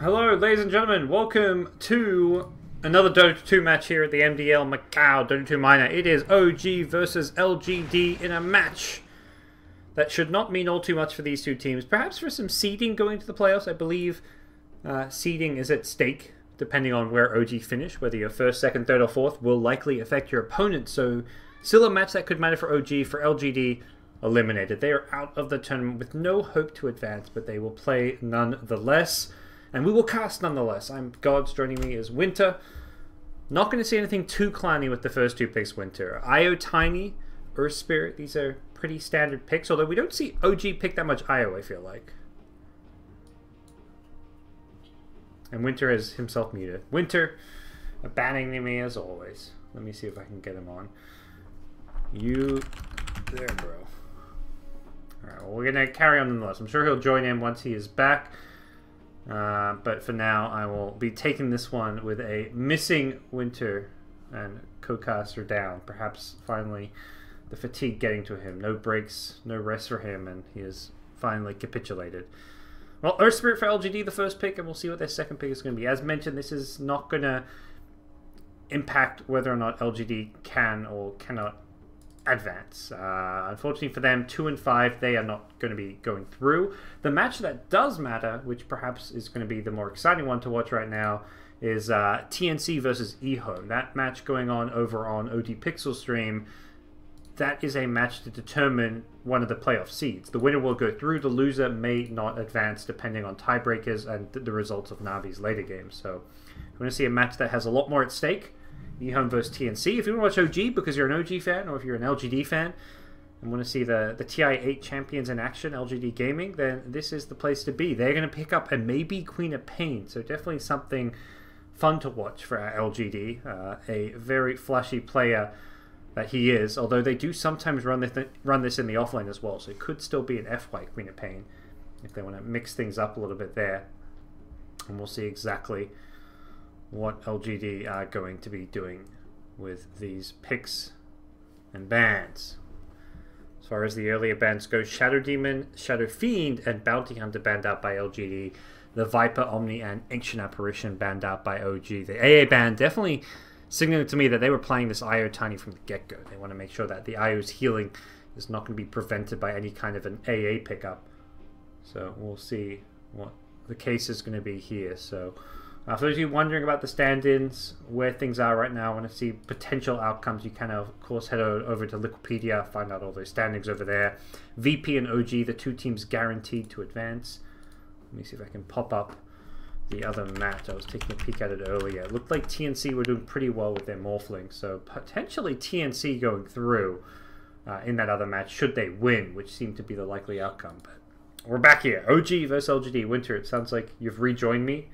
Hello, ladies and gentlemen. Welcome to another Dota 2 match here at the MDL Macau Dota 2 Minor. It is OG versus LGD in a match that should not mean all too much for these two teams. Perhaps for some seeding going to the playoffs. I believe seeding is at stake, depending on where OG finish. Whether you're first, second, third, or fourth will likely affect your opponent. So, still a match that could matter for OG. For LGD, eliminated. They are out of the tournament with no hope to advance, but they will play nonetheless. And we will cast nonetheless. I'm Gods, joining me is Winter. Not going to see anything too clowny with the first two picks, Winter. IO Tiny, Earth Spirit, these are pretty standard picks, although we don't see OG pick that much IO, I feel like. And Winter has himself muted. Winter, abandoning me as always. Let me see if I can get him on. You, there, bro. Alright, well, we're going to carry on nonetheless. I'm sure he'll join in once he is back. But for now, I will be taking this one with a missing Winter and co-caster down. Perhaps finally the fatigue getting to him. No breaks, no rest for him, and he has finally capitulated. Well, Earth Spirit for LGD, the first pick, and we'll see what their second pick is going to be. As mentioned, this is not going to impact whether or not LGD can or cannot advance. Unfortunately for them, 2 and 5, they are not going to be going through. The match that does matter, which perhaps is going to be the more exciting one to watch right now, is TNC versus eHome. That match going on over on OD Pixel stream. That is a match to determine one of the playoff seeds. The winner will go through, the loser may not advance depending on tiebreakers and the results of Navi's later games. So we're going to see a match that has a lot more at stake. eHome versus TNC. If you want to watch OG because you're an OG fan, or if you're an LGD fan and want to see the TI8 champions in action, LGD Gaming, then this is the place to be. They're going to pick up a maybe Queen of Pain, so definitely something fun to watch for our LGD. A very flashy player that he is, although they do sometimes run this in the offlane as well, so it could still be an FY Queen of Pain if they want to mix things up a little bit there. And we'll see exactly what LGD are going to be doing with these picks and bans. As far as the earlier bans go, Shadow Demon, Shadow Fiend, and Bounty Hunter banned out by LGD. The Viper, Omni, and Ancient Apparition banned out by OG. The AA ban definitely signaling to me that they were playing this IO Tiny from the get-go. They want to make sure that the IO's healing is not going to be prevented by any kind of an AA pickup. So we'll see what the case is going to be here. So for those of you wondering about the stand-ins, where things are right now, want to see potential outcomes, you can, of course, head over to Liquipedia, find out all those standings over there. VP and OG, the two teams guaranteed to advance. Let me see if I can pop up the other match. I was taking a peek at it earlier. It looked like TNC were doing pretty well with their Morphling, so potentially TNC going through in that other match, should they win, which seemed to be the likely outcome. But we're back here. OG versus LGD. Winter, it sounds like you've rejoined me.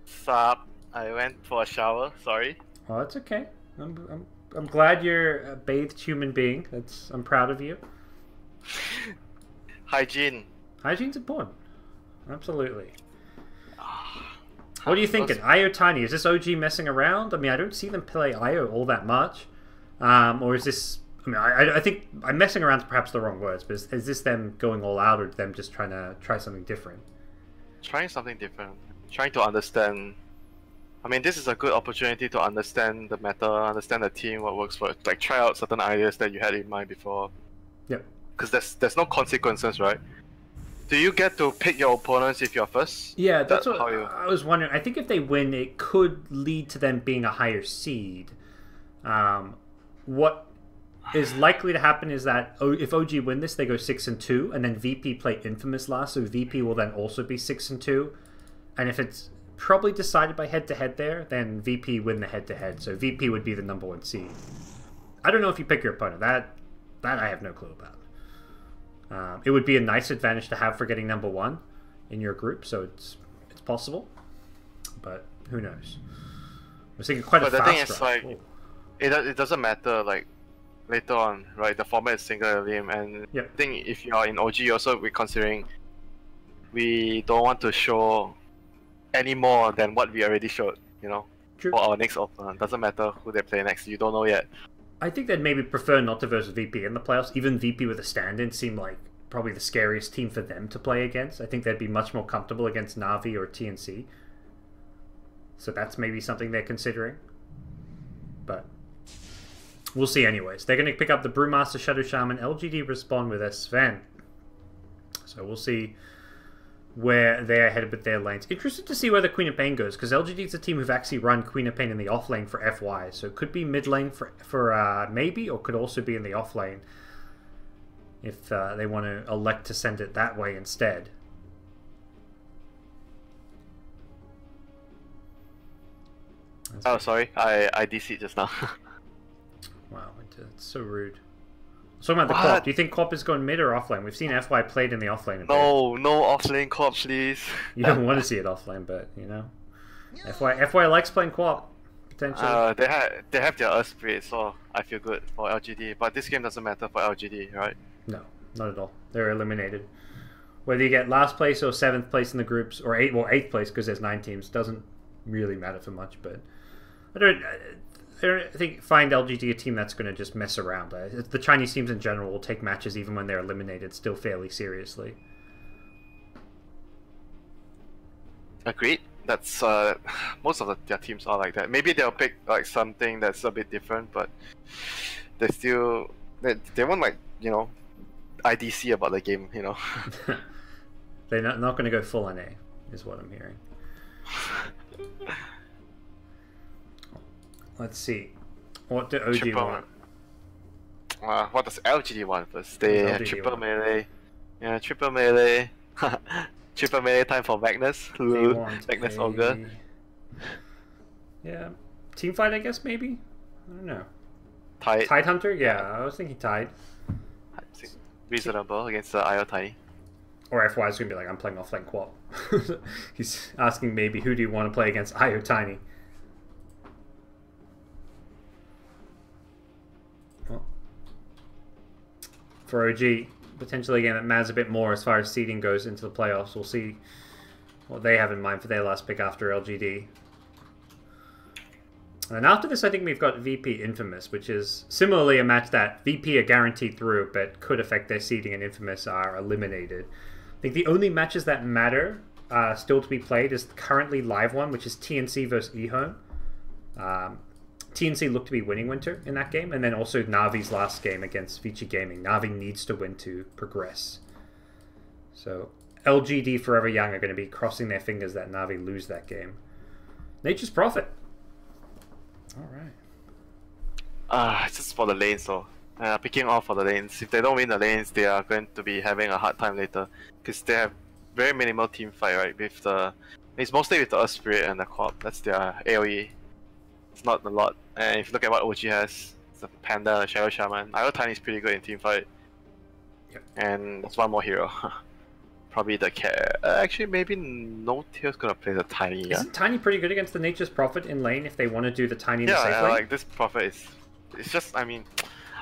Sup? I went for a shower. Sorry. Oh, that's okay. I'm glad you're a bathed human being. I'm proud of you. Hygiene. Hygiene's important. Absolutely. What are you thinking? IO Tiny, is this OG messing around? I mean, I don't see them play IO all that much. Or is this... I mean, I think I'm messing around is perhaps the wrong words, but is this them going all out, or them just trying to try something different? Trying something different. Trying to understand. I mean, this is a good opportunity to understand the meta, understand the team, what works for it. Like, try out certain ideas that you had in mind before. Yep. Because there's no consequences, right? Do you get to pick your opponents if you're first? Yeah, that's what I was wondering. I think if they win, it could lead to them being a higher seed. What is likely to happen is that if OG win this, they go 6-2, and then VP play Infamous last, so VP will then also be 6-2. And if it's probably decided by head-to-head there, then VP win the head-to-head, so VP would be the #1 seed. I don't know if you pick your opponent. That I have no clue about. It would be a nice advantage to have for getting #1 in your group, so it's possible, but who knows? I was thinking quite a fast thing is, like, Whoa. it doesn't matter, like, later on, right? The format is single elim, and Yep. I think if you are in OG also, we're considering we don't want to show any more than what we already showed, you know? True. For our next opponent. Doesn't matter who they play next, you don't know yet. I think they'd maybe prefer not to versus VP in the playoffs. Even VP with a stand-in seemed like probably the scariest team for them to play against. I think they'd be much more comfortable against Na'Vi or TNC. So that's maybe something they're considering. But we'll see anyways. They're going to pick up the Brewmaster, Shadow Shaman. LGD respond with Sven. So we'll see where they're headed with their lanes. Interested to see where the Queen of Pain goes, because LGD is a team who've actually run Queen of Pain in the off lane for FY. So it could be mid lane for maybe, or could also be in the off lane if they want to elect to send it that way instead. Oh, sorry. I DC'd just now. Wow, it's so rude. Talking about the co-op, do you think co-op is going mid or offlane? We've seen FY played in the offlane a bit. No offlane co-op, please. You don't want to see it offlane, but you know, FY likes playing co-op potentially. They have their Earth Spirit, so I feel good for LGD. But this game doesn't matter for LGD, right? No, not at all. They're eliminated. Whether you get last place or 7th place in the groups, or 8th place because there's 9 teams, doesn't really matter for much. But I don't think find LGD a team that's going to just mess around. The Chinese teams in general will take matches even when they're eliminated still fairly seriously. Agreed. That's most of their teams are like that. Maybe they'll pick like something that's a bit different, but they won't, like, you know, IDC about the game, you know. They're not going to go full NA, is what I'm hearing. Let's see. What do OG want? What does LGD want first? They triple melee. Yeah, triple melee. Triple melee time for Magnus. Magnus Ogre. Yeah. Teamfight, I guess, maybe? I don't know. Tide Hunter? Yeah, I was thinking Tide. Reasonable against the IO Tiny. Or FY is going to be like, I'm playing offlane co-op. He's asking maybe, who do you want to play against IO Tiny? Well, for OG, potentially again, it matters a bit more as far as seeding goes into the playoffs. We'll see what they have in mind for their last pick after LGD. And after this, I think we've got VP Infamous, which is similarly a match that VP are guaranteed through, but could affect their seeding, and Infamous are eliminated. I think the only matches that matter still to be played is the currently live one, which is TNC versus eHome. TNC look to be winning Winter in that game, and then also Navi's last game against Vici Gaming. Navi needs to win to progress. So LGD Forever Young are going to be crossing their fingers that Navi lose that game. Nature's Prophet. Alright. It's just for the lanes though. Picking off for the lanes. If they don't win the lanes, they are going to be having a hard time later. Because they have very minimal team fight, right? With the... It's mostly with the Earth Spirit and the Co-op. That's their AoE. It's not a lot. And if you look at what OG has, it's the Panda, the Shadow Shaman. IO Tiny is pretty good in team fight. Yep. And there's one more hero. Probably the cat. Actually, maybe No Tail's gonna play the Tiny. Yeah? Isn't Tiny pretty good against the Nature's Prophet in lane if they want to do the Tiny in the safe lane? Like this Prophet is... It's just, I mean...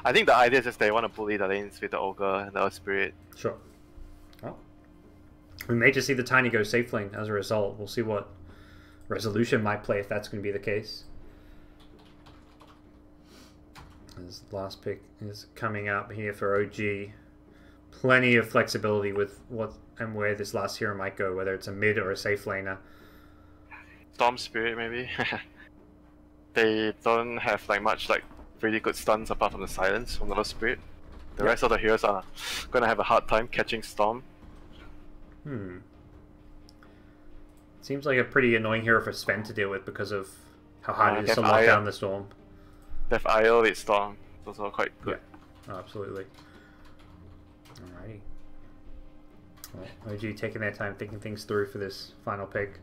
I think the idea is just they want to bully the lanes with the Ogre and the Earth Spirit. Sure. Well, we may just see the Tiny go safe lane as a result. We'll see what Resolution might play if that's going to be the case. His last pick is coming up here for OG. Plenty of flexibility with what and where this last hero might go, whether it's a mid or a safe laner. Storm Spirit, maybe. They don't have like much like really good stuns apart from the silence from the Earth Spirit. The rest of the heroes are gonna have a hard time catching Storm. Seems like a pretty annoying hero for Sven to deal with because of how hard it is to lock down the Storm. Def IO with Storm. Those are quite good. Yeah, absolutely. Alrighty. Well, OG taking their time thinking things through for this final pick.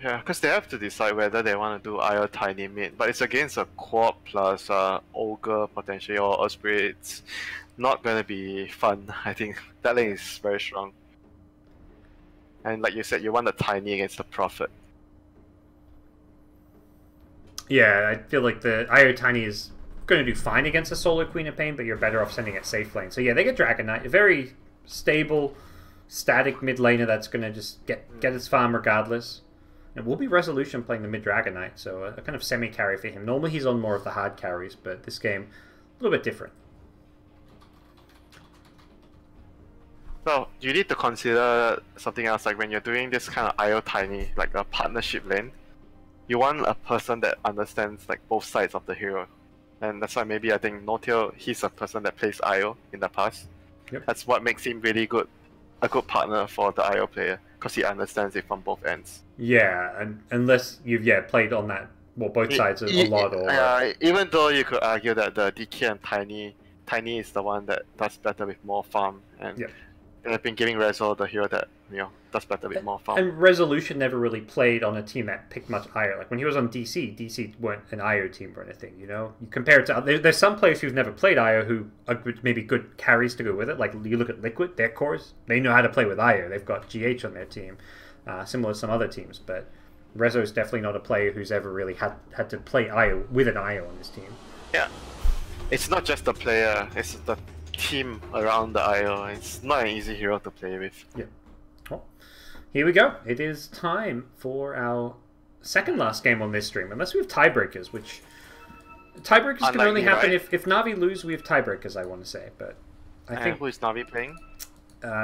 Yeah, because they have to decide whether they want to do IO Tiny mid, but it's against a Co-op plus Ogre potentially or Earth Spirit. It's not going to be fun. I think that lane is very strong. And like you said, you want the Tiny against the Prophet. Yeah, I feel like the IO Tiny is going to do fine against a solo Queen of Pain, but you're better off sending it safe lane. So yeah, they get Dragon Knight, a very stable, static mid laner that's going to just get its farm regardless. It will be Resolution playing the mid Dragon Knight, so a kind of semi-carry for him. Normally he's on more of the hard carries, but this game, a little bit different. you need to consider something else. Like when you're doing this kind of IO tiny, like a partnership lane, you want a person that understands like both sides of the hero, and that's why maybe I think Notail, he's a person that plays IO in the past. Yep. That's what makes him really good, a good partner for the IO player, because he understands it from both ends. Yeah, and unless you've played on that, well, both sides a lot, or even though you could argue that the DK and Tiny is the one that does better with more farm, and they have been giving Rezo the hero that does better with more farm. And Resolution never really played on a team that picked much IO. Like when he was on DC weren't an IO team or anything. You compare it to there's some players who've never played IO who are maybe good carries to go with it. Like you look at Liquid, their cores, they know how to play with IO. They've got GH on their team, similar to some other teams. But Rezo is definitely not a player who's ever really had to play IO with an IO on his team. Yeah, it's not just the player; it's the team around the IO. It's not an easy hero to play with. Yeah. Well, here we go. It is time for our second last game on this stream, unless we have tiebreakers, which tiebreakers can only happen if Na'Vi lose. We have tiebreakers, I want to say, but I think who is Na'Vi playing?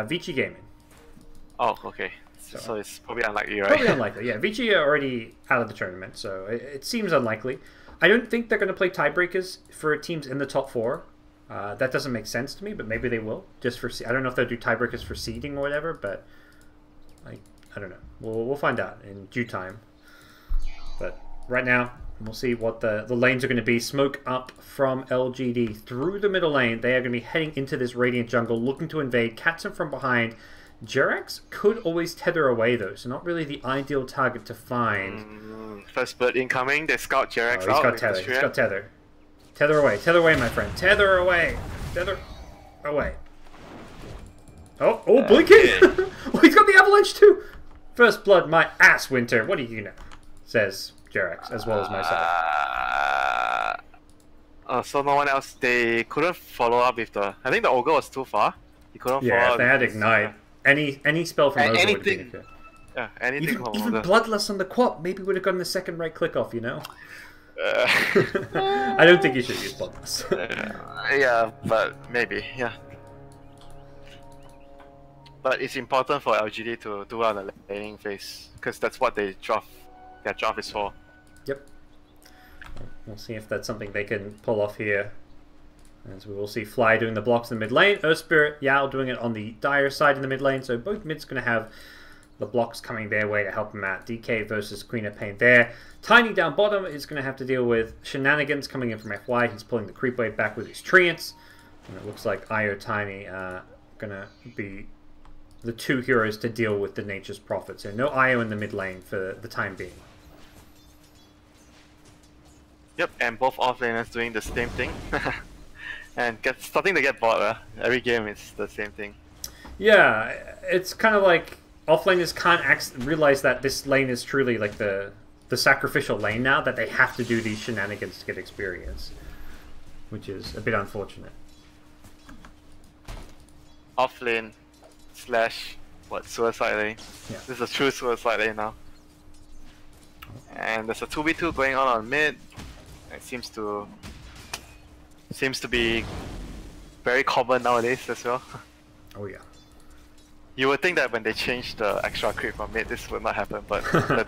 Vici Gaming. Oh, okay. So it's probably unlikely, right? Probably unlikely. Yeah, Vici are already out of the tournament, so it seems unlikely. I don't think they're going to play tiebreakers for teams in the top 4. That doesn't make sense to me, but maybe they will. Just for I don't know if they'll do tiebreakers for seeding or whatever, but I don't know. We'll find out in due time. But right now, we'll see what the lanes are going to be. Smoke up from LGD through the middle lane. They are going to be heading into this Radiant jungle, looking to invade. Catch them from behind. Jerax could always tether away, though, so not really the ideal target to find. First bird incoming. They scout Jerax out. He's got tether. He's got tether. Tether away. Tether away, my friend. Tether away. Tether away. Oh, blinking! Oh, he's got the avalanche too! First blood, my ass, Winter. What do you know? Says Jerax, as well as myself. So no one else, they couldn't follow up with the... I think the Ogre was too far. He couldn't follow up. Yeah, if they had Ignite. Any spell from Ogre would have been good. Yeah, anything from even Bloodlust on the Quap maybe would have gotten the second right click off, I don't think you should use Bloodlust. Yeah, but maybe, yeah. But it's important for LGD to do on the laning phase, because that's what their job is for. Yep. We'll see if that's something they can pull off here. As we will see Fly doing the blocks in the mid lane, Earth Spirit, Yao doing it on the Dire side in the mid lane, so both mids going to have the blocks coming their way to help them out. DK versus Queen of Pain there. Tiny down bottom is going to have to deal with shenanigans coming in from FY. He's pulling the creep wave back with his Treants. And it looks like IO Tiny going to be the two heroes to deal with the Nature's Prophet. So no IO in the mid lane for the time being. Yep, and both offlaners doing the same thing. And starting to get bored, every game is the same thing. Yeah, it's kind of like offlaners can't realize that this lane is truly like the sacrificial lane now, that they have to do these shenanigans to get experience, which is a bit unfortunate. Offlane / suicide lane. Yeah. This is a true suicide lane now. And there's a 2v2 going on mid. It seems to be very common nowadays as well. Oh yeah. You would think that when they changed the extra creep from mid, this would not happen, but the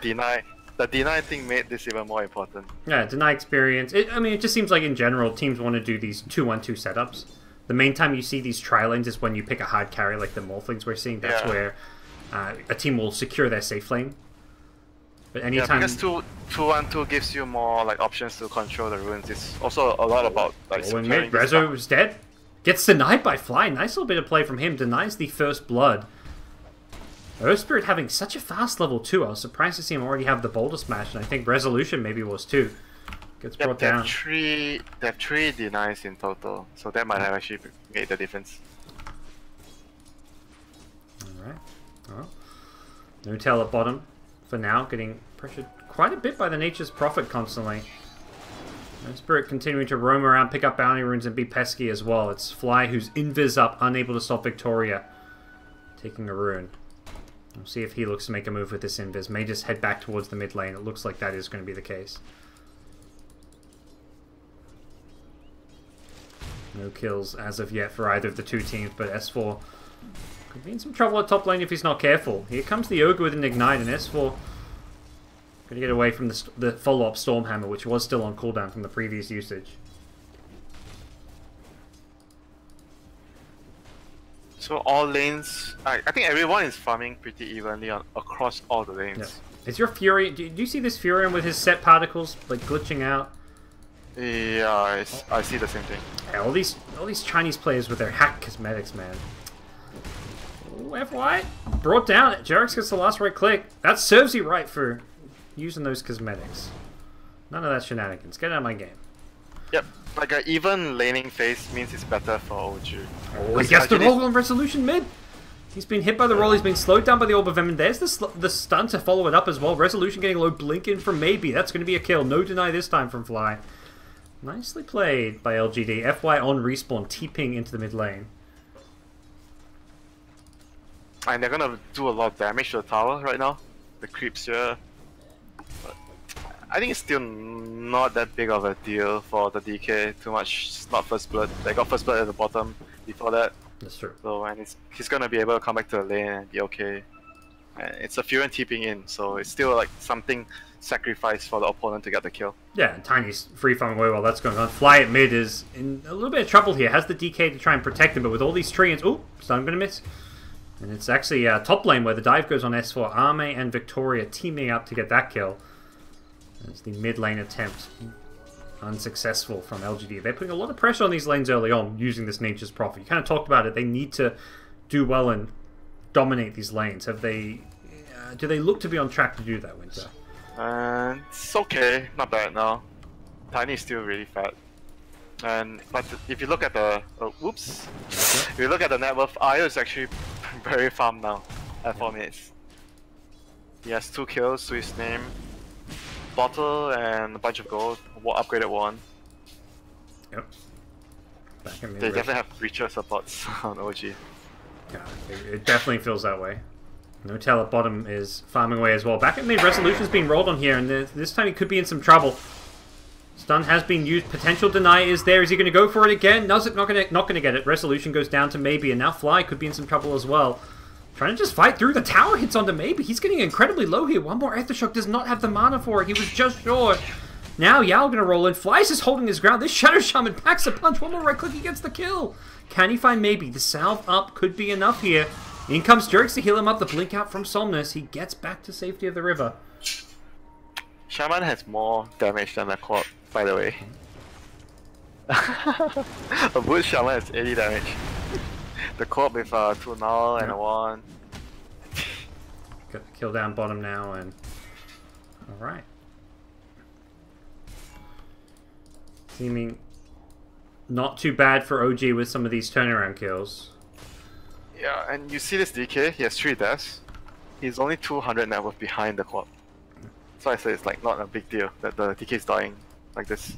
deny thing made this even more important. Yeah, deny experience. I mean, it just seems like in general, teams want to do these 2-1-2 setups. The main time you see these tri lanes is when you pick a hard carry like the Morphlings we're seeing. That's where a team will secure their safe lane. But anytime... Yeah, because 2-1-2 gives you more like options to control the runes. It's also a lot about like securing Rezo is dead. Gets denied by Fly. Nice little bit of play from him. Denies the first blood. Earth Spirit having such a fast level 2. I was surprised to see him already have the Boulder Smash, and I think Resolution maybe was too. Gets brought down. They have 3 denies in total, so that might have actually made the difference. Alright. Well, no tail at bottom for now, getting pressured quite a bit by the Nature's Prophet constantly. Earth Spirit continuing to roam around, pick up bounty runes, and be pesky as well. It's Fly who's invis up, unable to stop Victoria taking a rune. We'll see if he looks to make a move with this invis. May just head back towards the mid lane. It looks like that is going to be the case. No kills as of yet for either of the two teams, but S4 Could be in some trouble at top lane if he's not careful. Here comes the Ogre with an Ignite, and S4 gonna get away from the follow-up Stormhammer, which was still on cooldown from the previous usage. So all lanes, I think everyone is farming pretty evenly across all the lanes. Yeah. Is your Fury, do you see this Furion with his set particles, like, glitching out? Yeah, I see the same thing. Yeah, all these Chinese players with their hack cosmetics, man. Ooh, FY, brought down. Jarex gets the last right click. That serves you right for using those cosmetics. None of that shenanigans. Get out of my game. Yep, like an even laning phase means it's better for OG. Oh, he gets the roll on Resolution mid. He's been hit by the roll, he's been slowed down by the Orb of Venom. There's the stun to follow it up as well. Resolution getting low, blinking from Maybe. That's going to be a kill. No deny this time from Fly. Nicely played by LGD. FY on respawn, TPing into the mid lane. And they're gonna do a lot of damage to the tower right now. The creeps here. But I think it's still not that big of a deal for the DK. Too much, it's not first blood. They got first blood at the bottom before that. That's true. So and he's gonna be able to come back to the lane and be okay. And it's a Fury TPing in, so it's still like something sacrificed for the opponent to get the kill. Yeah, and Tiny's free farming away while that's going on. Fly at mid is in a little bit of trouble here. Has the DK to try and protect him, but with all these treants, ooh, stun gonna miss. And it's actually top lane where the dive goes on S4. Arme and Victoria teaming up to get that kill. It's the mid lane attempt unsuccessful from LGD. They're putting a lot of pressure on these lanes early on using this Nature's Prophet. You kind of talked about it. They need to do well and dominate these lanes. Have they? Do they look to be on track to do that, Winter? It's okay, not bad now. Tiny is still really fat. But if you look at the whoops, if you look at the net worth, Ayo is actually very farm now at 4 minutes. He has 2 kills to his name, bottle and a bunch of gold, upgraded one. Yep. Back in they definitely have breacher supports on OG. Yeah, it definitely feels that way. Notel at bottom is farming away as well. Back at mid, Resolution's being rolled on here, and this time he could be in some trouble. Stun has been used. Potential deny is there. Is he going to go for it again? Does it? Not going to get it. Resolution goes down to Maybe, and now Fly could be in some trouble as well. Trying to just fight through. The tower hits onto Maybe. He's getting incredibly low here. One more Aftershock does not have the mana for it. He was just short. Now Yao going to roll in. Fly's just holding his ground. This Shadow Shaman packs a punch. One more right click, he gets the kill. Can he find Maybe? The salve up could be enough here. In comes Jerks to heal him up. The blink out from Somnus. He gets back to safety of the river. Shaman has more damage than the Quad, by the way. A Bush Shaman has 80 damage. The Quad with 2 null and a 1. Got the kill down bottom now, and alright. Seeming not too bad for OG with some of these turnaround kills. Yeah, and you see this DK, he has 3 deaths. He's only 200 net worth behind the Quad. So I say it's like not a big deal that the DK is dying like this.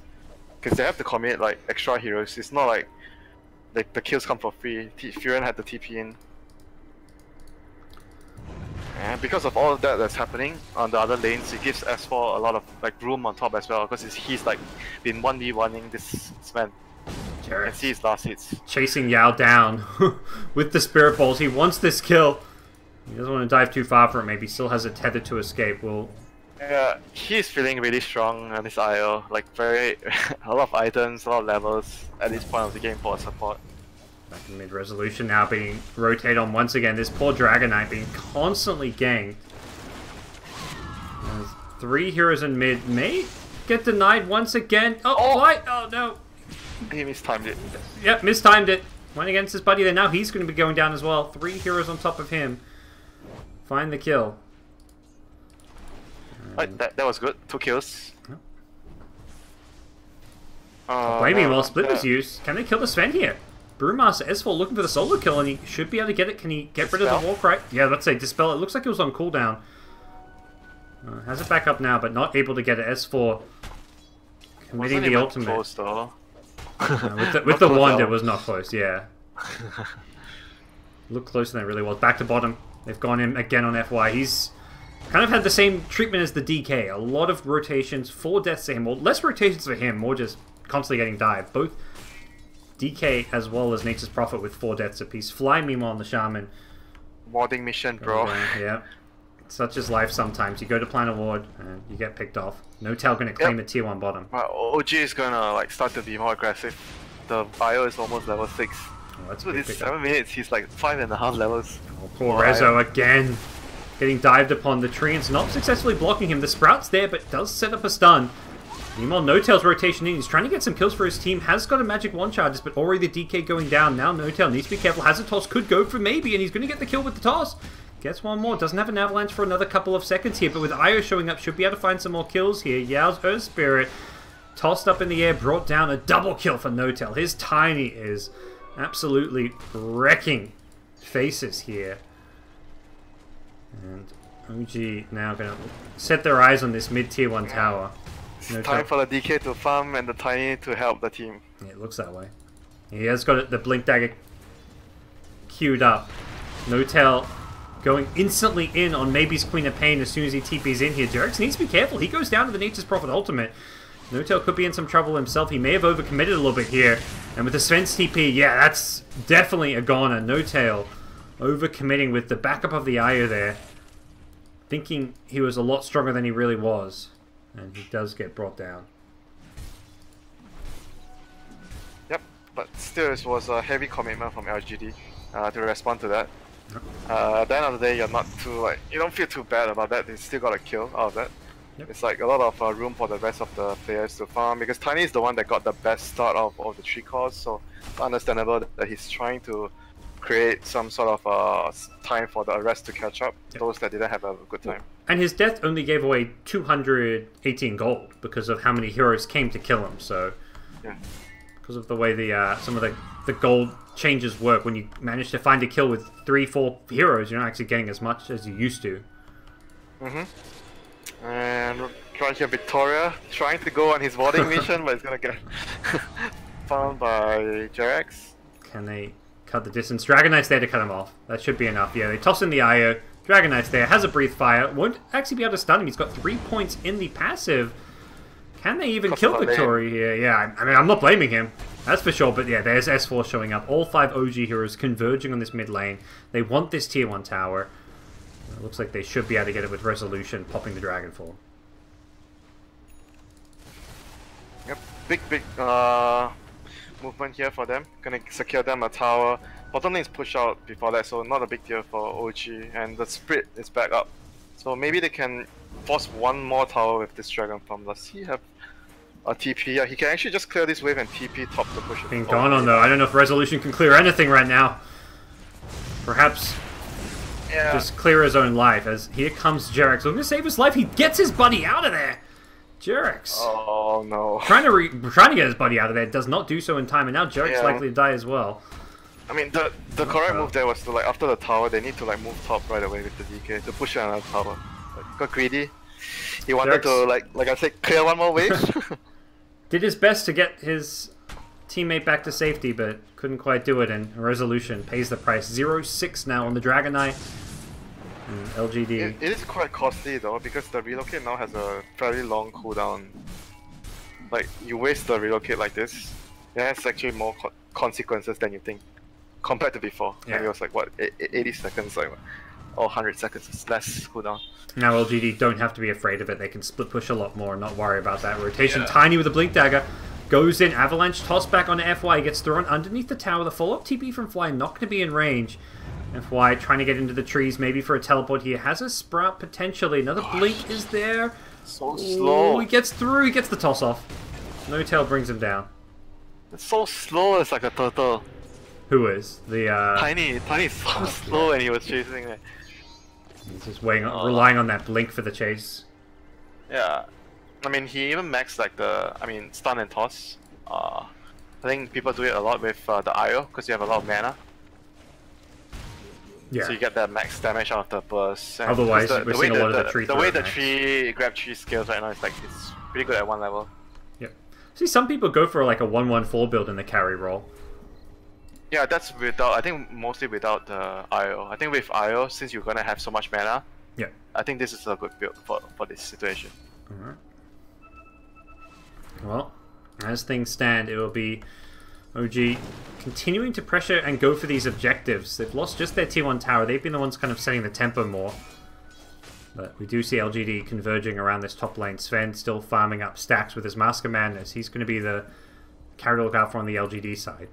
Because they have to commit like extra heroes. It's not like the kills come for free. Furen had the TP in. And because of all of that that's happening on the other lanes, it gives S4 a lot of like room on top as well. Because he's like been 1v1ing this man. You can see his last hits. Chasing Yao down with the Spirit Balls. He wants this kill. He doesn't want to dive too far for it. Maybe still has a tether to escape. Yeah, he's feeling really strong on this IO. Like a lot of items, a lot of levels at this point of the game for support. Back in mid, Resolution now being rotated on once again. This poor Dragon Knight being constantly ganked. There's 3 heroes in mid. May get denied once again. Oh, Fly! Oh no! He mistimed it. Yep, mistimed it. Went against his buddy there. Now he's going to be going down as well. 3 heroes on top of him. Find the kill. Right, that was good. 2 kills. Blaming while Split was used. Can they kill the Sven here? Brewmaster S4 looking for the solo kill, and he should be able to get it. Can he get rid of the Warcry? Yeah, let's say Dispel. It looks like it was on cooldown. Has it back up now, but not able to get it. S4 committing the ultimate. Close, though. With the wand, it was not close, yeah. Looked closer than it really was. Back to bottom. They've gone in again on FY. He's kind of had the same treatment as the DK. A lot of rotations, 4 deaths to him. Well, less rotations for him, more just constantly getting dived. Both DK as well as Nature's Prophet with 4 deaths apiece. Fly, meanwhile, on the Shaman. Warding mission, bro. Yeah. Such is life sometimes. You go to plan a ward and you get picked off. No tail gonna claim a tier 1 bottom. OG is gonna like start to be more aggressive. The bio is almost level 6. Oh, that's So a big this pickup. 7 minutes, he's like 5.5 levels. Oh, poor Rezo again. Getting dived upon. The treant's not successfully blocking him. The Sprout's there, but does set up a stun. Meanwhile, No Tail's rotation in. He's trying to get some kills for his team. Has got a magic 1 charges, but already the DK going down. Now No Tail needs to be careful. Has a toss. Could go for maybe, and he's going to get the kill with the toss. Gets one more. Doesn't have an avalanche for another couple of seconds here, but with Io showing up, should be able to find some more kills here. Yao's Earth Spirit tossed up in the air, brought down a double kill for No Tail. His Tiny is absolutely wrecking faces here. And OG now going to set their eyes on this mid-tier 1 tower. It's time for the DK to farm and the Tiny to help the team. Yeah, it looks that way. He has got the Blink Dagger queued up. No Tail going instantly in on maybe's Queen of Pain as soon as he TP's in here. Jerex needs to be careful. He goes down to the Nature's Prophet ultimate. No Tail could be in some trouble himself. He may have overcommitted a little bit here. And with the Sven's TP, yeah, that's definitely a goner. No Tail overcommitting with the backup of the Io there. Thinking he was a lot stronger than he really was. And he does get brought down. Yep, but still it was a heavy commitment from LGD to respond to that. At the end of the day, you're not too like, you don't feel too bad about that. They still got a kill out of that. Yep. It's like a lot of room for the rest of the players to farm because Tiny is the one that got the best start of all the 3 cores, so it's understandable that he's trying to create some sort of time for the rest to catch up, those that didn't have a good time. And his death only gave away 218 gold because of how many heroes came to kill him, so... Yeah. Because of the way some of the gold changes work, when you manage to find a kill with 3-4 heroes, you're not actually getting as much as you used to. And right here, Victoria trying to go on his warding mission, but it's gonna get found by Jerex. Can they cut the distance? Dragon Knight's there to cut him off. That should be enough. Yeah, they toss in the Io. Dragon Knight's there, has a Breathe Fire. Won't actually be able to stun him. He's got 3 points in the passive. Can they even kill Victoria here? Yeah, I mean, I'm not blaming him. That's for sure. But yeah, there's S4 showing up. All 5 OG heroes converging on this mid lane. They want this tier 1 tower. It looks like they should be able to get it with Resolution, popping the Dragonfall. Yep, big movement here for them. Gonna secure them a tower. Bottom lane is pushed out before that, so not a big deal for OG. And the split is back up. So maybe they can force one more tower with this Dragon Farm. Does he have a TP? Yeah, he can actually just clear this wave and TP top to push it. Being gone on though. I don't know if Resolution can clear anything right now. Perhaps just clear his own life, as here comes Jerex. Looking to save his life. He gets his buddy out of there. Jerex. Oh no. Trying to get his buddy out of there. Does not do so in time, and now Jerex likely to die as well. I mean, the correct move there was to, like, after the tower, they need to like move top right away with the DK to push another tower. Like, got greedy. He wanted to like I said, clear one more wave. Did his best to get his teammate back to safety, but couldn't quite do it, and Resolution pays the price. 0-6 now on the Dragon Knight. And LGD. It is quite costly though, because the relocate now has a fairly long cooldown. Like, you waste the relocate like this, it has actually more consequences than you think, compared to before. Yeah. And it was like, what, 80 seconds, like, or 100 seconds is less cooldown. Now LGD don't have to be afraid of it. They can split push a lot more and not worry about that rotation. Tiny with a Blink Dagger. Goes in, Avalanche, toss back onto FY, gets thrown underneath the tower. The follow-up TP from Fly, not going to be in range. FY trying to get into the trees, maybe for a teleport here. Has a Sprout, potentially. Another Blink is there. So slow. He gets through, he gets the toss off. No Tail brings him down. It's so slow, it's like a turtle. Who is? The, Tiny is so slow and he was chasing it. He's just relying on that Blink for the chase. Yeah. I mean, he even maxed like stun and toss. I think people do it a lot with the IO because you have a lot of mana. Yeah. So you get that max damage out of the burst. And otherwise, we're seeing a lot of the tree. The way the tree grab tree scales right now is like it's pretty good at 1 level. Yep. See, some people go for like a 1-1-4 build in the carry role. Yeah, that's without. I think mostly without the IO. I think with IO, since you're gonna have so much mana, yeah, I think this is a good build for this situation. Alright. Well, as things stand, it will be OG continuing to pressure and go for these objectives. They've lost just their tier 1 tower. They've been the ones kind of setting the tempo more. But we do see LGD converging around this top lane. Sven still farming up stacks with his Mask of Madness. He's going to be the character to look out for on the LGD side.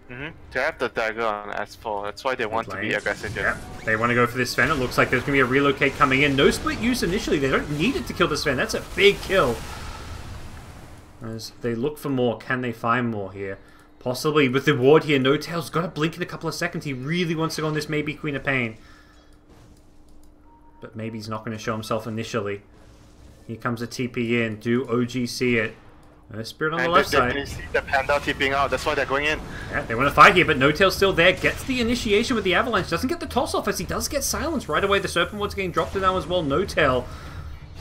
They have the dagger on S4. That's why they want to be aggressive. Yeah, they want to go for this Sven. It looks like there's going to be a relocate coming in. No split use initially. They don't need it to kill the Sven. That's a big kill. As they look for more, can they find more here? Possibly with the ward here. No Tail's got to blink in a couple of seconds. He really wants to go on this maybe Queen of Pain. But maybe he's not going to show himself initially. Here comes a TP in. Do OG see it? Spirit on the left side. They see the Panda tipping out. That's why they're going in. Yeah, they want to fight here, but No Tail's still there. Gets the initiation with the Avalanche. Doesn't get the toss off as he does get silenced right away. The Serpent Ward's getting dropped now as well. No Tail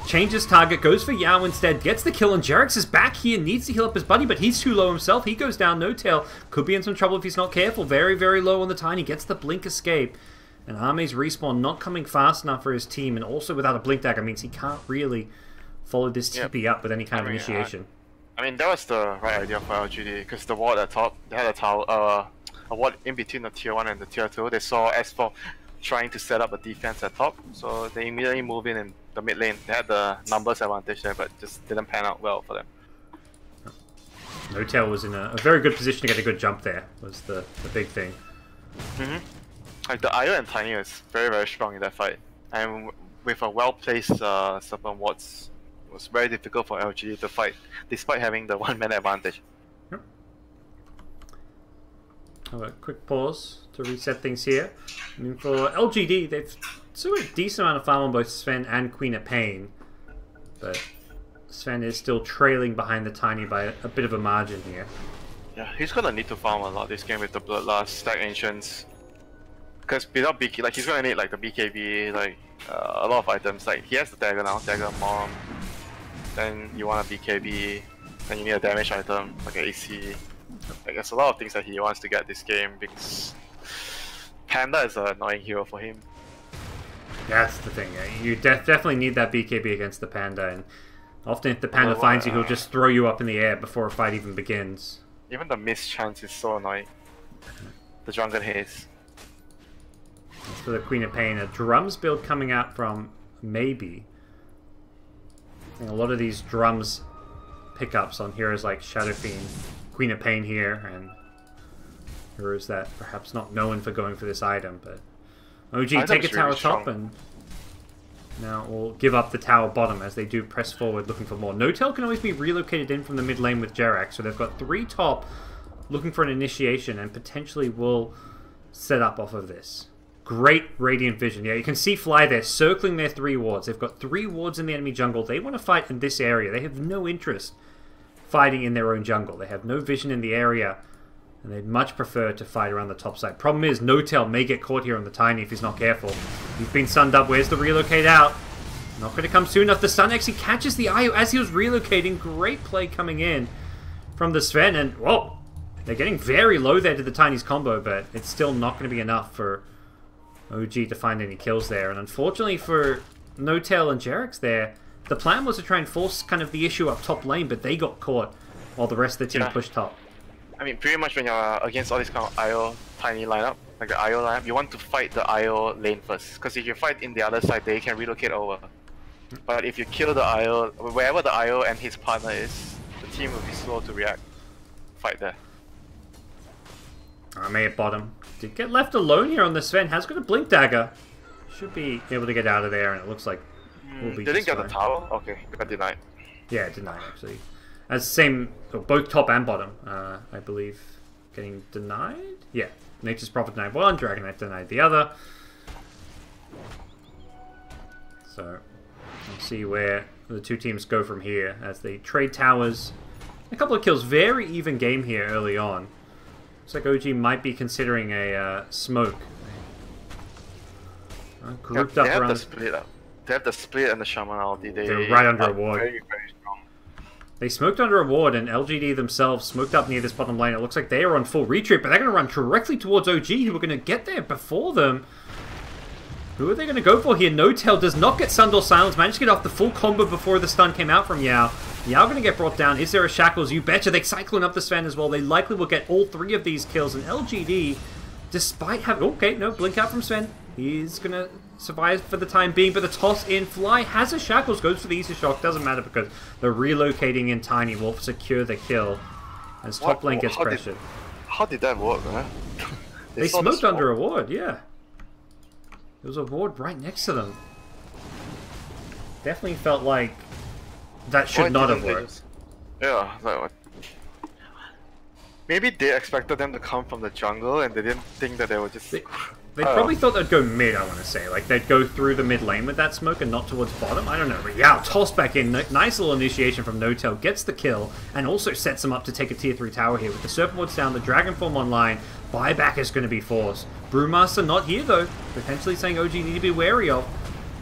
changes target, goes for Yao instead, gets the kill, and Jerax is back here, needs to heal up his buddy, but he's too low himself. He goes down. No Tail could be in some trouble if he's not careful. Very, very low on the Tiny. Gets the blink escape. And Arme's respawn not coming fast enough for his team, and also without a blink dagger means he can't really follow this TP up with any kind of initiation. I mean, that was the right idea for LGD, because the ward at top, they had a tower, a ward in between the tier 1 and the tier 2. They saw S4 trying to set up a defense at top, so they immediately moved in the mid lane. They had the numbers advantage there, but just didn't pan out well for them. No Tail was in a very good position to get a good jump there, was the big thing. Like, the IO and Tiny was very, very strong in that fight. And with a well-placed Serpent Wards, it was very difficult for LGD to fight, despite having the one-man advantage. Yep. Have a quick pause to reset things here. I mean, for LGD, they've sort of a decent amount of farm on both Sven and Queen of Pain. But Sven is still trailing behind the Tiny by a bit of a margin here. Yeah, he's gonna need to farm a lot this game with the Bloodlust, stack Ancients. Because without BK, like, he's gonna need like the BKB, like a lot of items. Like, he has the dagger now, dagger mom. Then you want a BKB, then you need a damage item, like an AC. Like, there's a lot of things that he wants to get this game because Panda is an annoying hero for him. That's the thing, you definitely need that BKB against the Panda, and often if the Panda finds you, he'll just throw you up in the air before a fight even begins. Even the miss chance is so annoying. The Drunken Haze. For the Queen of Pain, a drums build coming out from maybe. And a lot of these drums pickups on heroes like Shadow Fiend, Queen of Pain here, and heroes that perhaps not known for going for this item, but OG take a tower top and now we'll give up the tower bottom as they do press forward looking for more. No Tail can always be relocated in from the mid lane with Jerax, so they've got 3 top looking for an initiation and potentially will set up off of this. Great Radiant Vision. Yeah, you can see Fly there circling their 3 wards. They've got 3 wards in the enemy jungle. They want to fight in this area. They have no interest fighting in their own jungle. They have no vision in the area, and they'd much prefer to fight around the top side. Problem is, No Tail may get caught here on the Tiny if he's not careful. He's been sunned up. Where's the relocate out? Not going to come soon enough. The stun actually catches the IO as he was relocating. Great play coming in from the Sven, and whoa! They're getting very low there to the Tiny's combo, but it's still not going to be enough for OG to find any kills there. And unfortunately for No Tail and Jerax there, the plan was to try and force kind of the issue up top lane, but they got caught while the rest of the team pushed top. I mean, pretty much when you're against all this kind of IO Tiny lineup, like the IO lineup, you want to fight the IO lane first. Because if you fight in the other side, they can relocate over. But if you kill the IO, wherever the IO and his partner is, the team will be slow to react. Fight there. May at bottom. Did get left alone here on the Sven. Has got a blink dagger. Should be able to get out of there, and it looks like we'll be didn't get the tower? Okay, got denied. Yeah, denied actually. As same, both top and bottom, I believe, getting denied? Yeah, Nature's Prophet denied one, Dragon Knight denied the other. So, we'll see where the 2 teams go from here as they trade towers. A couple of kills, very even game here early on. Looks like OG might be considering a smoke. Grouped up around. They have the split and the shaman ulti. They're right under a ward. Very, very strong. They smoked under a ward, and LGD themselves smoked up near this bottom lane. It looks like they are on full retreat, but they're going to run directly towards OG, who are going to get there before them. Who are they going to go for here? No Tail does not get stunned or silenced. Managed to get off the full combo before the stun came out from Yao. Yao going to get brought down. Is there a Shackles? You betcha. They cycling up the Sven as well. They likely will get all 3 of these kills. And LGD, despite having... Okay, no, blink out from Sven. He's going to survive for the time being. But the toss in Fly has a Shackles. Goes for the Easy Shock. Doesn't matter because the relocating in Tiny will secure the kill. As top lane gets pressured. How did that work, man? They smoked under a ward, yeah. There was a ward right next to them. Definitely felt like that should not have worked. Yeah, like what? Maybe they expected them to come from the jungle and they didn't think that they would just... They probably thought they'd go mid, I want to say. Like, they'd go through the mid lane with that smoke and not towards bottom. I don't know. But yeah, toss back in. Nice little initiation from Notel. Gets the kill and also sets them up to take a tier 3 tower here. With the Serpent Wards down, the Dragon Form online. Buyback is going to be forced. Brewmaster not here, though. Potentially saying OG need to be wary of.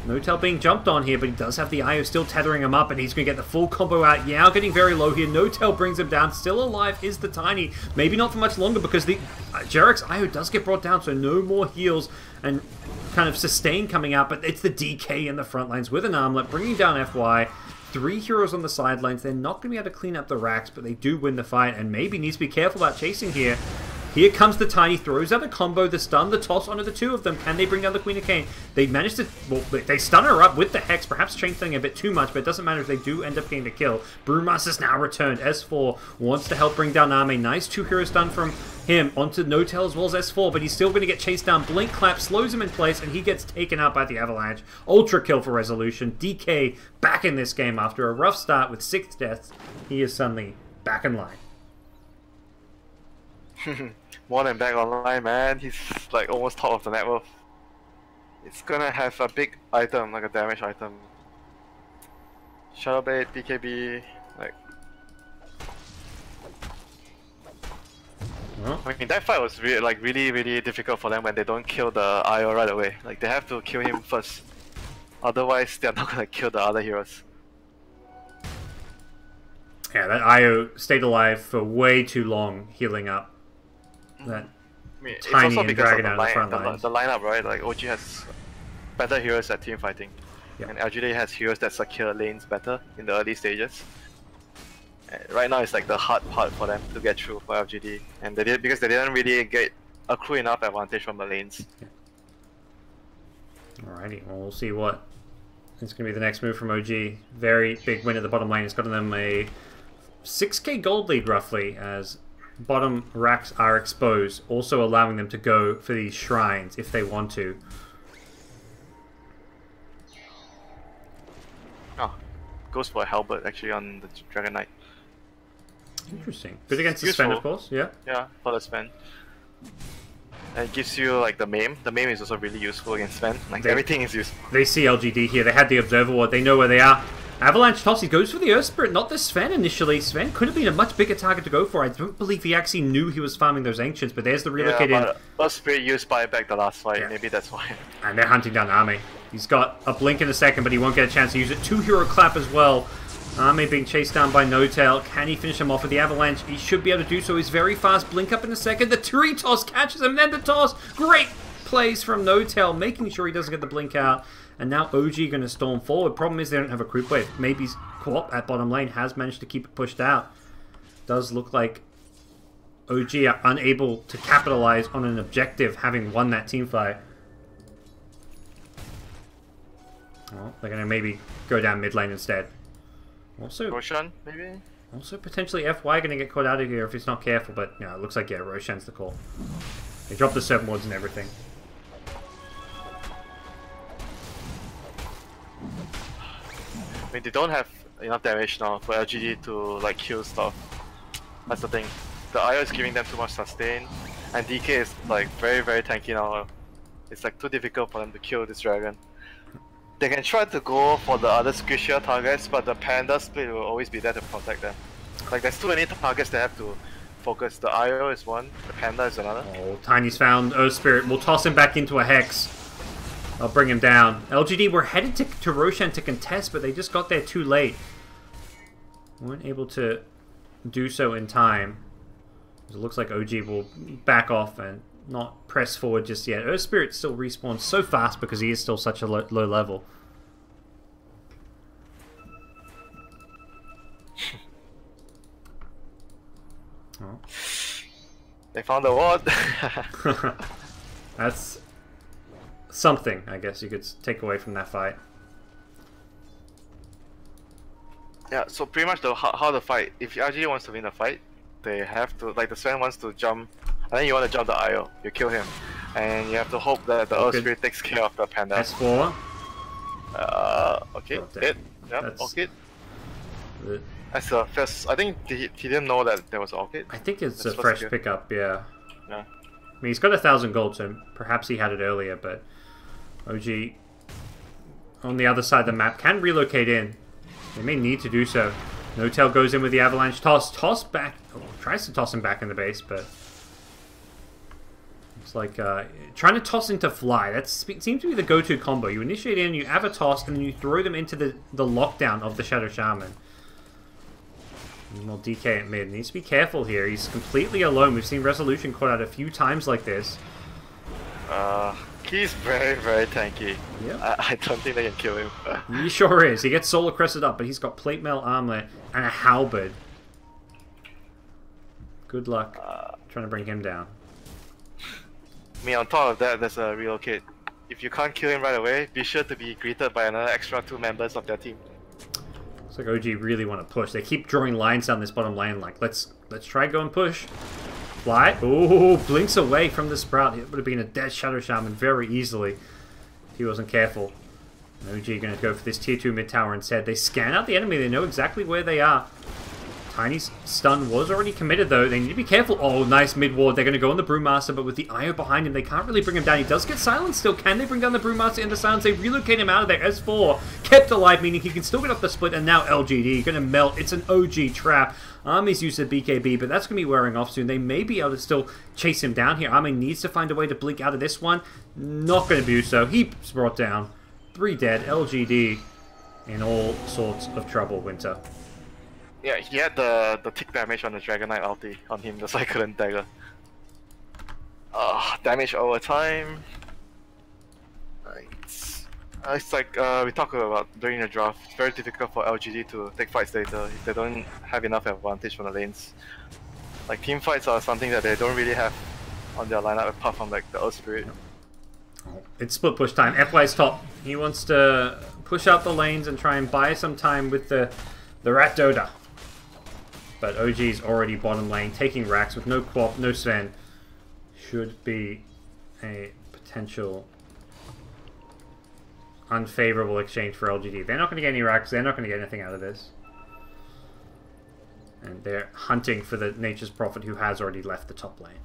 Notel being jumped on here, but he does have the IO still tethering him up, and he's going to get the full combo out. Yao getting very low here. Notel brings him down. Still alive is the Tiny. Maybe not for much longer because the Jarek's IO does get brought down, so no more heals and kind of sustain coming out, but it's the DK in the front lines with an armlet, bringing down FY. 3 heroes on the sidelines. They're not going to be able to clean up the racks, but they do win the fight, and maybe needs to be careful about chasing here. Here comes the Tiny, throws out the combo, the stun, the toss onto the 2 of them. Can they bring down the Queen of Cain? They managed to... Well, they stun her up with the Hex, perhaps chain a bit too much, but it doesn't matter if they do end up getting the kill. Brewmaster's now returned. S4 wants to help bring down Ame. Nice 2 hero stun from him onto Notel as well as S4, but he's still going to get chased down. Blink Clap slows him in place, and he gets taken out by the Avalanche. Ultra kill for Resolution. DK back in this game after a rough start with 6 deaths. He is suddenly back in line. More than back online, man. He's like almost top of the net worth. It's gonna have a big item, like a damage item. Shadow Blade, BKB, like... I mean, that fight was really difficult for them when they don't kill the IO right away. Like, they have to kill him first. Otherwise, they're not gonna kill the other heroes. Yeah, that IO stayed alive for way too long, healing up. That Tiny and Dragon out of the front lines. The lineup, right? Like, OG has better heroes at team fighting. Yep. And LGD has heroes that secure lanes better in the early stages. Right now, it's like the hard part for them to get through for LGD. And they did because they didn't really get accrue enough advantage from the lanes. Yeah. Alrighty, well, we'll see what is going to be the next move from OG. Very big win at the bottom lane. It's gotten them a 6k gold lead, roughly, as bottom racks are exposed, also allowing them to go for these shrines if they want to. Oh, goes for a halberd actually on the Dragon Knight. Interesting. Good against the Sven, of course, yeah? Yeah, for the Sven. And it gives you like the Maim. The Maim is also really useful against Sven. Like everything is useful. They see LGD here. They had the Observer Ward. They know where they are. Avalanche toss, he goes for the Earth Spirit, not the Sven initially. Sven could have been a much bigger target to go for. I don't believe he actually knew he was farming those Ancients, but there's the relocated... Yeah, but Earth Spirit used buyback the last fight, maybe that's why. And they're hunting down Ame. He's got a blink in a second, but he won't get a chance to use it. 2 hero clap as well. Ame being chased down by Notel. Can he finish him off with the Avalanche? He should be able to do so. He's very fast. Blink up in a second. The tree toss catches him, then the toss. Great plays from Notel, making sure he doesn't get the blink out. And now OG going to storm forward. Problem is they don't have a creep wave. Maybe Co-op at bottom lane has managed to keep it pushed out. Does look like OG are unable to capitalize on an objective, having won that team fight. Well, they're going to maybe go down mid lane instead. Also, Roshan, maybe? Also, potentially FY going to get caught out of here if he's not careful, but yeah, it looks like, yeah, Roshan's the call. They dropped the Serpent Wards and everything. I mean, they don't have enough damage now for LGD to like kill stuff. That's the thing. The IO is giving them too much sustain, and DK is like very tanky now. It's like too difficult for them to kill this dragon. They can try to go for the other squishier targets, but the Panda split will always be there to protect them. Like, there's too many targets they have to focus. The IO is one, the Panda is another. Oh, Tiny's found Earth Spirit. We'll toss him back into a Hex. I'll bring him down. LGD were headed to Roshan to contest, but they just got there too late. Weren't able to do so in time. It looks like OG will back off and not press forward just yet. Earth Spirit still respawns so fast because he is still such a low level. They found the ward. That's something, I guess, you could take away from that fight. Yeah, so pretty much how the fight, if LGD wants to win the fight, they have to, like the Sven wants to jump, and then you want to jump the IO, you kill him. And you have to hope that the Earth Spirit takes care of the panda. S4. Okay, Oh, hit. Yep, okay. That's a first, I think he didn't know that there was an orchid. I think it's a fresh pickup, yeah. Yeah. I mean, he's got 1,000 gold, so perhaps he had it earlier, but OG on the other side of the map can relocate in. They may need to do so. No-Tail goes in with the avalanche toss. Toss back. Oh, tries to toss him back in the base, but it's like trying to toss into fly. That seems to be the go-to combo. You initiate in, you have a toss, and then you throw them into the lockdown of the Shadow Shaman. Well, DK at mid. Needs to be careful here. He's completely alone. We've seen Resolution caught out a few times like this. He's very, very tanky. Yep. I don't think they can kill him. He sure is. He gets solar crested up, but he's got plate mail armor and a halberd. Good luck trying to bring him down. I mean, on top of that, there's a relocate. If you can't kill him right away, be sure to be greeted by another extra 2 members of their team. Looks like OG really want to push. They keep drawing lines down this bottom lane. Like, let's try go and push. Fly. Ooh, blinks away from the Sprout. It would have been a dead Shadow Shaman very easily if he wasn't careful. OG going to go for this tier 2 mid tower instead. They scan out the enemy. They know exactly where they are. Tiny's stun was already committed though. They need to be careful. Oh, nice mid ward. They're going to go on the Brewmaster, but with the IO behind him, they can't really bring him down. He does get silenced still. Can they bring down the Brewmaster into silence? They relocate him out of there. S4 kept alive, meaning he can still get up the split, and now LGD going to melt. It's an OG trap. Army's used the BKB, but that's going to be wearing off soon. They may be able to still chase him down here. Army needs to find a way to blink out of this one. Not going to do so. He's brought down. 3 dead. LGD in all sorts of trouble, Winter. Yeah, he had the tick damage on the Dragon Knight ulti on him, the Cyclone Dagger. Damage over time. It's like we talked about during the draft. It's very difficult for LGD to take fights later if they don't have enough advantage from the lanes. Like team fights are something that they don't really have on their lineup apart from like the Earth Spirit. It's split push time. FY's top. He wants to push out the lanes and try and buy some time with the Rat Doda. But OG's already bottom lane, taking racks with no Quap, no Sven. Should be a potential unfavorable exchange for LGD. They're not going to get any racks, they're not going to get anything out of this. And they're hunting for the Nature's Prophet who has already left the top lane.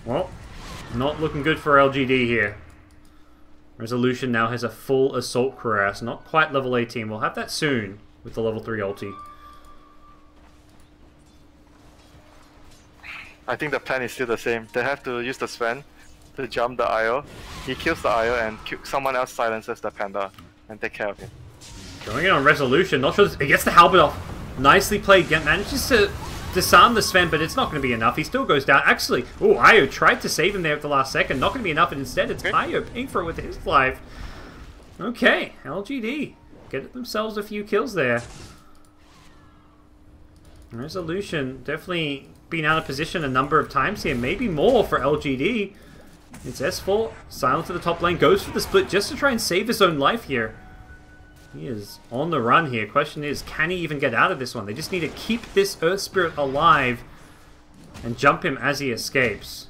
Well, not looking good for LGD here. Resolution now has a full Assault Cuirass, not quite level 18. We'll have that soon with the level 3 ulti. I think the plan is still the same. They have to use the Sven to jump the IO. He kills the IO and someone else silences the Panda and take care of him. Going in on Resolution, not sure. He gets the halberd off. Nicely played. Manages to disarm the Sven, but it's not going to be enough. He still goes down. Actually, oh, Io tried to save him there at the last second. Not going to be enough, and instead it's Io paying for it with his life. Okay, LGD get themselves a few kills there. Resolution definitely been out of position a number of times here. Maybe more for LGD. It's S4. Silent to the top lane. Goes for the split just to try and save his own life here. He is on the run here. Question is, can he even get out of this one? They just need to keep this Earth Spirit alive and jump him as he escapes.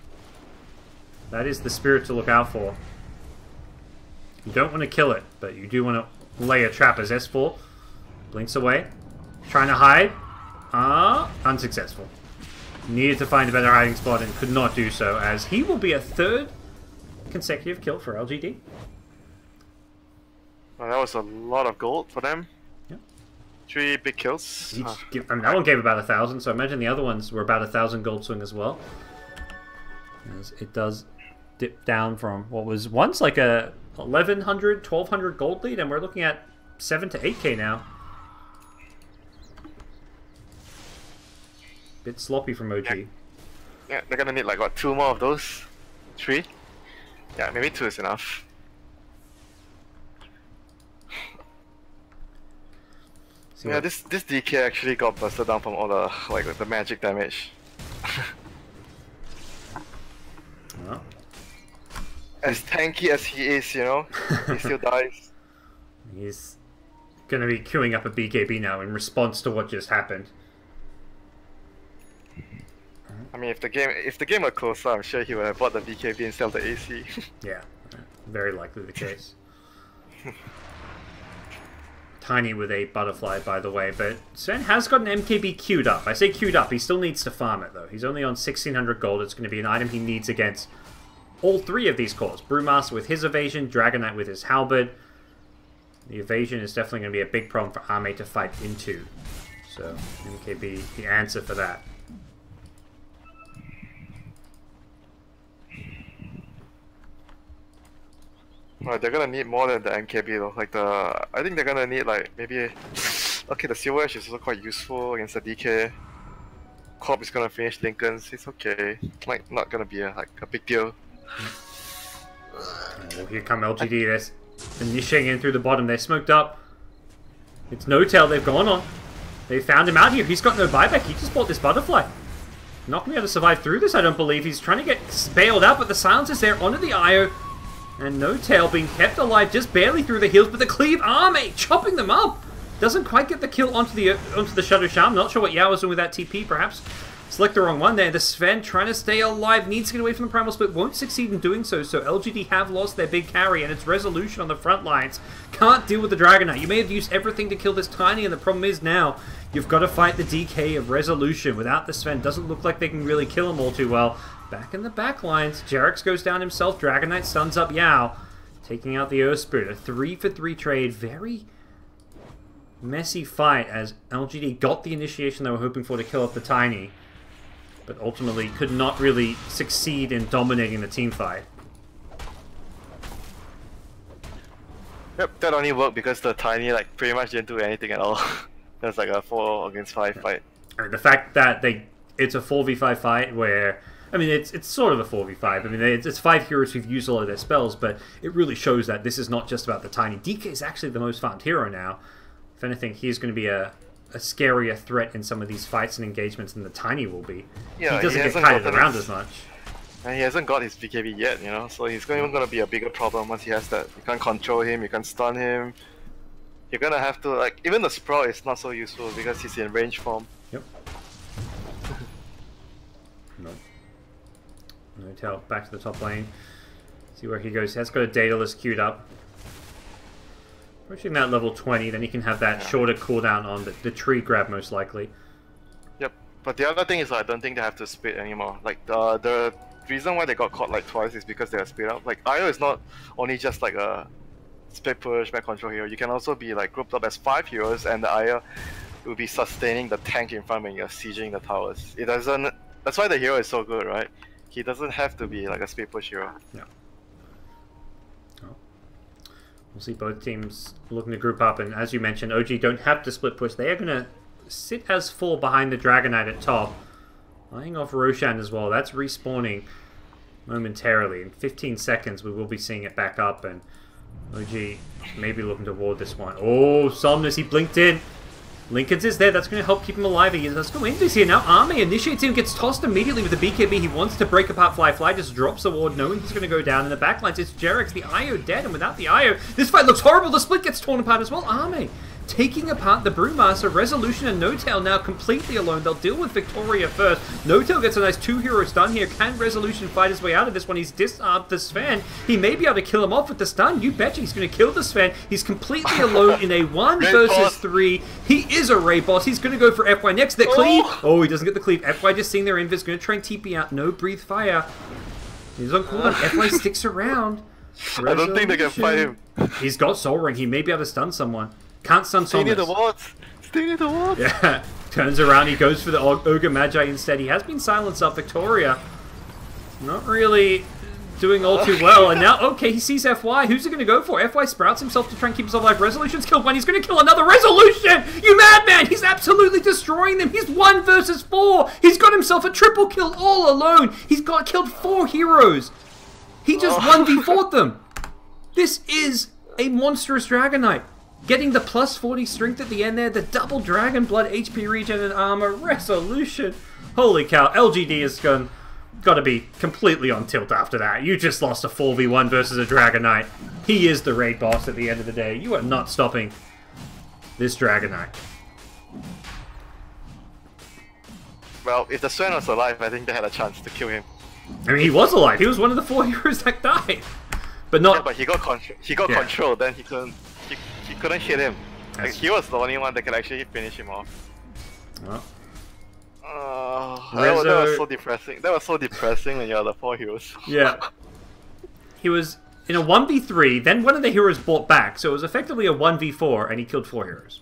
That is the spirit to look out for. You don't want to kill it, but you do want to lay a trap as S4 blinks away. Trying to hide. Unsuccessful. Needed to find a better hiding spot and could not do so, as he will be a 3rd consecutive kill for LGD. Well, that was a lot of gold for them. Yep. 3 big kills. I mean, that one gave about 1,000, so I imagine the other ones were about 1,000 gold swing as well. As it does dip down from what was once like a 1,100, 1,200 gold lead, and we're looking at 7 to 8k now. Bit sloppy from OG. Yeah, they're gonna need like what, 2 more of those? 3? Yeah, maybe 2 is enough. Yeah, this DK actually got busted down from all the like the magic damage. Well, as tanky as he is, you know, he still dies. He's gonna be queuing up a BKB now in response to what just happened. I mean, if the game were closer, I'm sure he would have bought the BKB instead of the AC. Yeah, very likely the case. Tiny with a butterfly, by the way, but Sven has got an MKB queued up. I say queued up, he still needs to farm it, though. He's only on 1600 gold. It's going to be an item he needs against all three of these cores. Brewmaster with his evasion, Dragonite with his halberd. The evasion is definitely going to be a big problem for Ame to fight into. So, MKB, the answer for that. Right, they're gonna need more than the MKB though. Like I think they're gonna need like maybe. Okay, the Silver Edge is also quite useful against the DK. Corp is gonna finish Lincoln's. It's okay. Like not gonna be a big deal. Oh, here come LGD. They're initiating in through the bottom. They're smoked up. It's No Tail. They've gone on. They found him out here. He's got no buyback. He just bought this butterfly. Not gonna be able to survive through this, I don't believe. He's trying to get bailed out, but the silence is there onto the IO. And No Tail being kept alive just barely through the heals, but the cleave Ame chopping them up. Doesn't quite get the kill onto the Shadow Charm. Not sure what Yao was doing with that TP, perhaps. Select the wrong one there. The Sven trying to stay alive, needs to get away from the Primal Split, won't succeed in doing so. So LGD have lost their big carry, and it's Resolution on the front lines. Can't deal with the Dragonite. You may have used everything to kill this Tiny, and the problem is now you've got to fight the DK of Resolution. Without the Sven, doesn't look like they can really kill him all too well. Back in the back lines, Jarex goes down himself. Dragonite stuns up Yao, taking out the Earth Spirit. A 3-for-3 trade. Very messy fight as LGD got the initiation they were hoping for to kill off the Tiny, but ultimately could not really succeed in dominating the team fight. Yep, that only worked because the Tiny like pretty much didn't do anything at all. That's like a 4 against 5 fight. And the fact that it's a 4v5 fight where, I mean, it's sort of a 4v5. I mean, it's 5 heroes who've used a lot of their spells, but it really shows that this is not just about the Tiny. DK is actually the most farmed hero now. If anything, he's going to be a scarier threat in some of these fights and engagements than the Tiny will be. Yeah, he doesn't get kited around as much. And he hasn't got his BKB yet, you know, so he's even going to be a bigger problem once he has that. You can't control him, you can't stun him. You're going to have to, like, even the Sprout is not so useful because he's in range form. Yep. No. No Tail back to the top lane. See where he goes. He has got a Daedalus queued up. Approaching that level 20, then he can have that shorter cooldown on the tree grab most likely. Yep, but the other thing is I don't think they have to split anymore. Like the reason why they got caught like twice is because they are split up. Like IO is not only just like a split push, back control hero. You can also be like grouped up as 5 heroes, and the IO will be sustaining the tank in front when you're sieging the towers. It doesn't. That's why the hero is so good, right? He doesn't have to be like a split push hero. Yeah. We'll see both teams looking to group up, and as you mentioned, OG don't have to split push. They are going to sit as 4 behind the Dragonite at top. Eyeing off Roshan as well. That's respawning momentarily. In 15 seconds, we will be seeing it back up, and OG maybe looking to ward this one. Oh, Somnus, he blinked in. Lincoln's is there. That's going to help keep him alive. Let's go into this here now. Ame initiates him, gets tossed immediately with the BKB. He wants to break apart Fly. Fly just drops the ward, knowing he's going to go down. In the backlines, it's Jarex, the IO dead, and without the IO, this fight looks horrible. The split gets torn apart as well. Ame taking apart the Brewmaster. Resolution and No Tail now completely alone. They'll deal with Victoria first. No Tail gets a nice 2-hero stun here. Can Resolution fight his way out of this one? He's disarmed the Sven. He may be able to kill him off with the stun. You betcha he's going to kill the Sven. He's completely alone in a 1 versus 3. He is a Ray boss. He's going to go for FY next. The cleave. Oh, he doesn't get the cleave. FY just seeing their invis. Going to try and TP out. No breathe fire. He's on cooldown. FY sticks around. Resolution. I don't think they can fight him. He's got Soul Ring. He may be able to stun someone. Can't stun Stay near Thomas. the wards. Stay near the wards. Yeah. Turns around. He goes for the Ogre Magi instead. He has been silenced up. Victoria not really doing all too well. And now, okay, he sees FY. Who's he going to go for? FY sprouts himself to try and keep himself alive. Resolution's killed one. He's going to kill another. Resolution! You madman! He's absolutely destroying them. He's 1 versus 4. He's got himself a triple kill all alone. He's killed 4 heroes. He just 1v4'd them. This is a monstrous Dragonite. Getting the plus 40 strength at the end there, the double Dragon Blood HP regen and armor, resolution. Holy cow, LGD is got to be completely on tilt after that. You just lost a 4v1 versus a Dragon Knight. He is the raid boss at the end of the day. You are not stopping this Dragon Knight. Well, if the Sven was alive, I think they had a chance to kill him. I mean, he was alive. He was one of the 4 heroes that died. But not... Yeah, but he got control, then he couldn't hit him. Like, he was the only one that could actually finish him off. Well... that was so depressing. That was so depressing when you're the 4 heroes. Yeah. He was in a 1v3, then one of the heroes bought back, so it was effectively a 1v4, and he killed 4 heroes.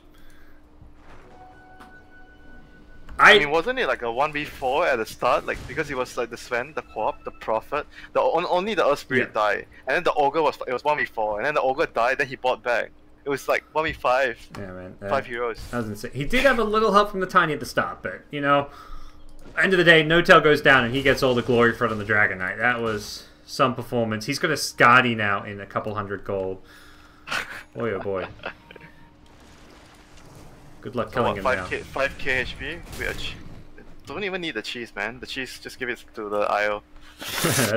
I mean, wasn't it like a 1v4 at the start? Like, because it was like the Sven, the Co-op, the Prophet, only the Earth Spirit died. And then the Ogre was 1v4, and then the Ogre died, then he bought back. It was like 1v5. Yeah, man. 5 heroes. That was insane. He did have a little help from the Tiny at the start, but, you know, end of the day, No-Tail goes down and he gets all the glory for it on the Dragon Knight. That was some performance. He's got a Skadi now in a couple hundred gold. Boy, oh boy. Good luck killing him now. 5k HP? Don't even need the cheese, man. The cheese, just give it to the IO.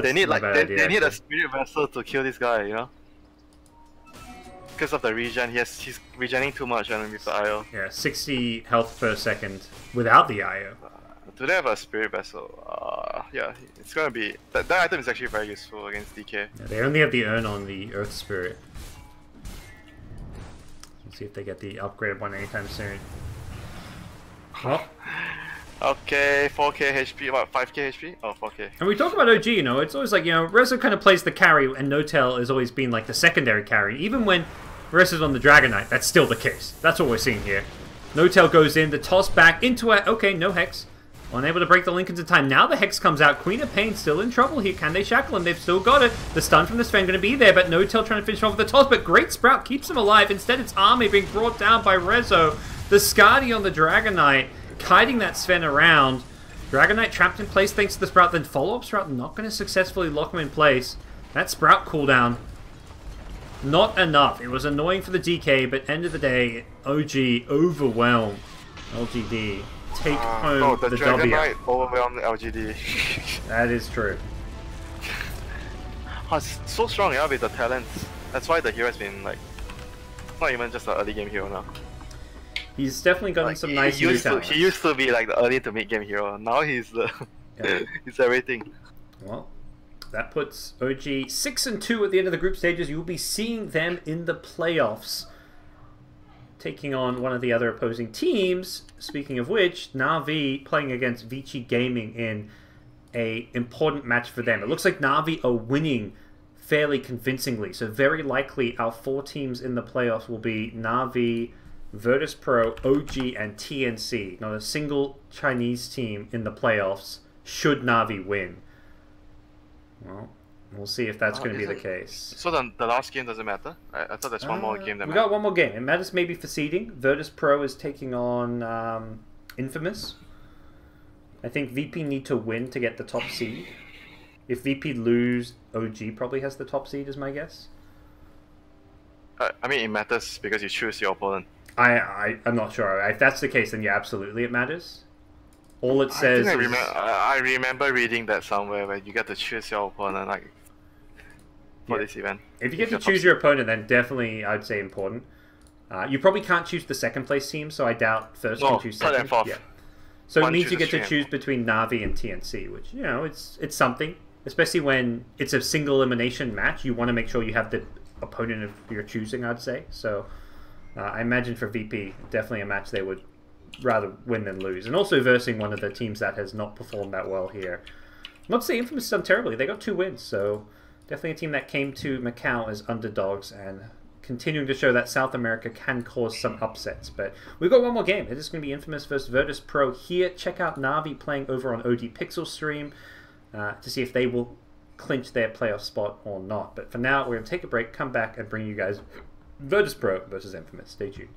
They need they need a spirit vessel to kill this guy, you know? Because of the regen, he's regenerating too much with the IO. Yeah, 60 health per second without the IO. Do they have a spirit vessel? Yeah, it's gonna be... That item is actually very useful against DK. Yeah, they only have the urn on the Earth Spirit. Let's see if they get the upgraded one anytime soon. Well... Okay, 4k HP, about 5k HP? Oh, 4k. And we talk about OG, you know, it's always like, you know, Rezo kind of plays the carry and No-Tail has always been like the secondary carry. Even when Rezo's on the Dragon Knight, that's still the case. That's what we're seeing here. No-Tail goes in, the toss back into it. Okay, no Hex. Unable to break the Lincolns in time. Now the Hex comes out. Queen of Pain still in trouble here. Can they shackle him? They've still got it. The stun from the Sven going to be there, but No-Tail trying to finish off with the toss. But Great Sprout keeps him alive. Instead, it's Army being brought down by Rezo. The Skadi on the Dragon Knight, kiting that Sven around. Dragon Knight trapped in place thanks to the Sprout. Then follow-up Sprout not going to successfully lock him in place. That Sprout cooldown, not enough. It was annoying for the DK, but end of the day, OG overwhelmed LGD. Take home the Dragon W. Knight overwhelmed LGD. That is true. It's so strong, yeah, with the talents. That's why the hero has been like, not even just an early game hero now. He's definitely gotten like, some nice new talents. He used to be like the early to mid game hero. Now he's the he's everything. Well, that puts OG 6-2 at the end of the group stages. You will be seeing them in the playoffs, taking on one of the other opposing teams. Speaking of which, Na'Vi playing against Vici Gaming in a important match for them. It looks like Na'Vi are winning fairly convincingly, so very likely our 4 teams in the playoffs will be Na'Vi, Virtus Pro, OG, and TNC. Not a single Chinese team in the playoffs should Na'Vi win. Well, we'll see if that's going to be the case. So the last game doesn't matter? I thought there's one more game that matters. We got one more game. It matters maybe for seeding. Virtus Pro is taking on Infamous. I think VP need to win to get the top seed. If VP lose, OG probably has the top seed, is my guess. I mean, it matters because you choose your opponent. I'm not sure. If that's the case, then yeah, absolutely it matters. All it says is... I remember reading that somewhere where you get to choose your opponent like for this event. If you get to choose your opponent, then definitely I'd say important. You probably can't choose the second place team, so I doubt first can choose second. And fourth. Yeah. So it means you get to choose between Na'Vi and TNC, which, you know, it's something. Especially when it's a single elimination match, you want to make sure you have the opponent of your choosing, I'd say. So I imagine for VP, definitely a match they would rather win than lose. And also versing one of the teams that has not performed that well here. Not to say Infamous has done terribly. They got 2 wins, so definitely a team that came to Macau as underdogs and continuing to show that South America can cause some upsets. But we've got one more game. It is going to be Infamous versus Virtus Pro here. Check out Na'Vi playing over on OD Pixel stream to see if they will clinch their playoff spot or not. But for now, we're going to take a break, come back, and bring you guys Virtus Pro versus Infamous. Stay tuned.